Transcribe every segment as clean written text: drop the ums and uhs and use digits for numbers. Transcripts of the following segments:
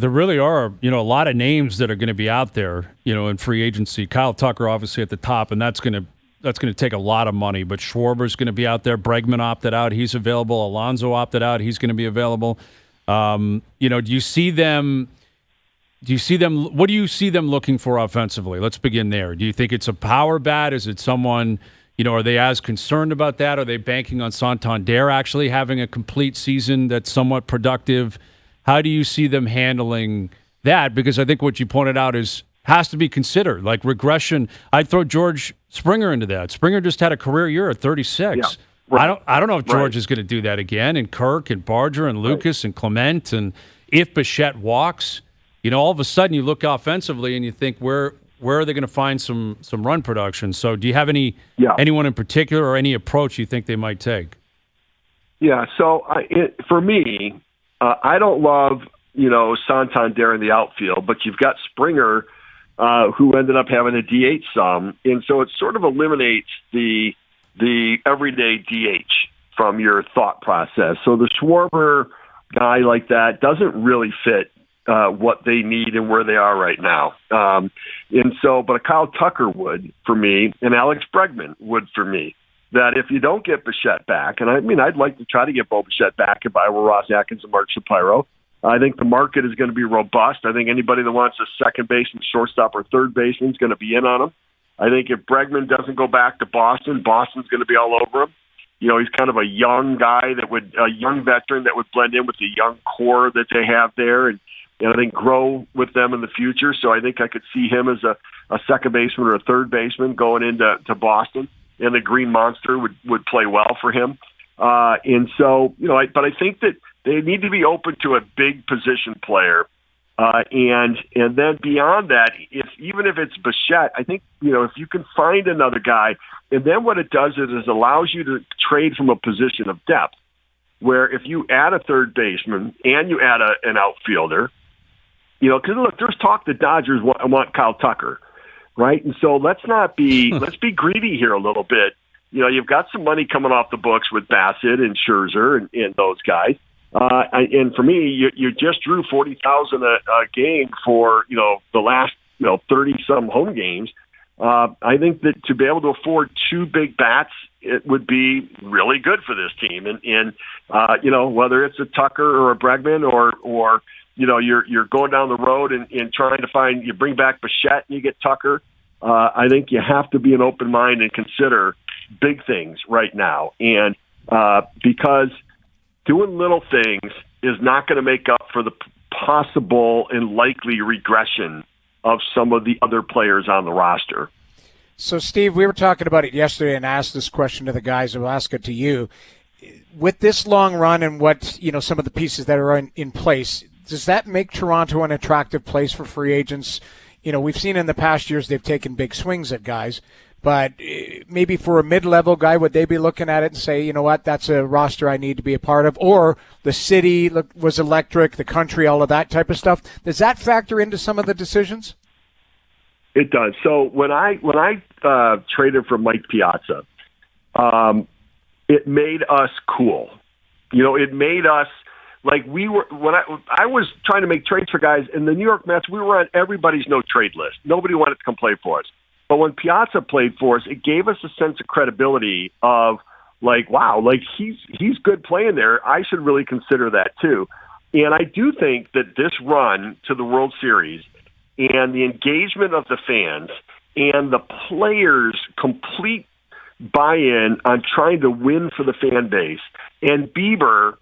there really are, a lot of names that are going to be out there, in free agency. Kyle Tucker, obviously, at the top, and that's going to take a lot of money. But Schwarber's going to be out there. Bregman opted out. He's available. Alonso opted out. He's going to be available. Do you see them? What do you see them looking for offensively? Let's begin there. Do you think it's a power bat? Is it someone? Are they as concerned about that? Are they banking on Santander actually having a complete season that's somewhat productive? How do you see them handling that? Because I think what you pointed out has to be considered, like regression. I'd throw George Springer into that. Springer just had a career year at 36. Yeah, right. I don't know if George is going to do that again, and Kirk and Barger and Lucas and Clement, and if Bichette walks, all of a sudden you look offensively and you think where are they going to find some run production? So do you have anyone in particular or any approach you think they might take? Yeah, so for me, I don't love, Santander in the outfield, but you've got Springer, who ended up having a DH some, and so it sort of eliminates the everyday DH from your thought process. So the Schwarber guy like that doesn't really fit what they need and where they are right now. But a Kyle Tucker would for me, and Alex Bregman would for me. That if you don't get Bichette back, and I'd like to try to get Bo Bichette back if I were Ross Atkins and Mark Shapiro. I think the market is going to be robust. I think anybody that wants a second baseman, shortstop, or third baseman is going to be in on him. I think if Bregman doesn't go back to Boston's going to be all over him. He's kind of a young guy a young veteran that would blend in with the young core that they have there, and I think grow with them in the future. So I think I could see him as a second baseman or a third baseman going into Boston, and the Green Monster would play well for him. But I think that they need to be open to a big position player. And then beyond that, even if it's Bichette, I think, if you can find another guy, and then what it does is it allows you to trade from a position of depth, where if you add a third baseman and you add an outfielder, because look, there's talk the Dodgers want Kyle Tucker, right? And so let's be greedy here a little bit. You've got some money coming off the books with Bassett and Scherzer and those guys. And for me, you just drew 40,000 a game for the last 30 some home games. I think that to be able to afford two big bats, it would be really good for this team. And whether it's a Tucker or a Bregman or you're going down the road and trying to you bring back Bichette and you get Tucker. I think you have to be an open mind and consider big things right now. And because doing little things is not going to make up for the possible and likely regression of some of the other players on the roster. So, Steve, we were talking about it yesterday and asked this question to the guys. I'll ask it to you. With this long run and what, some of the pieces that are in place, does that make Toronto an attractive place for free agents? We've seen in the past years they've taken big swings at guys. But maybe for a mid-level guy, would they be looking at it and say, you know what, that's a roster I need to be a part of? Or the city was electric, the country, all of that type of stuff. Does that factor into some of the decisions? It does. So when I traded for Mike Piazza, it made us cool. It made us like we were. When I was trying to make trades for guys in the New York Mets, we were on everybody's no-trade list. Nobody wanted to come play for us. But when Piazza played for us, it gave us a sense of credibility of like, wow, like he's good playing there. I should really consider that too. And I do think that this run to the World Series and the engagement of the fans and the players' complete buy-in on trying to win for the fan base, and Bieber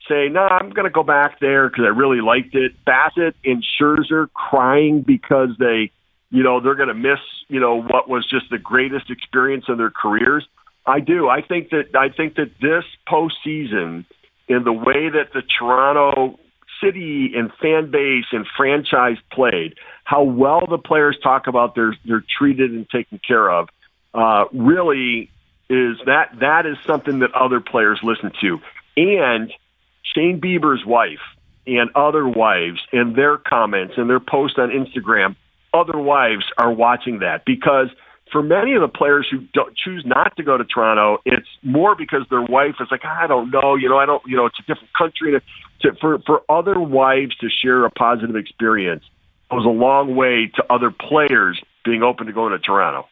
saying, no, I'm going to go back there because I really liked it. Bassett and Scherzer crying because they're going to miss, what was just the greatest experience of their careers. I do. I think that this postseason, in the way that the Toronto city and fan base and franchise played, how well the players talk about they're treated and taken care of, really is that is something that other players listen to. And Shane Bieber's wife and other wives and their comments and their posts on Instagram, other wives are watching that, because for many of the players who don't choose not to go to Toronto, it's more because their wife is like, I don't know, it's a different country. For other wives to share a positive experience goes a long way to other players being open to going to Toronto.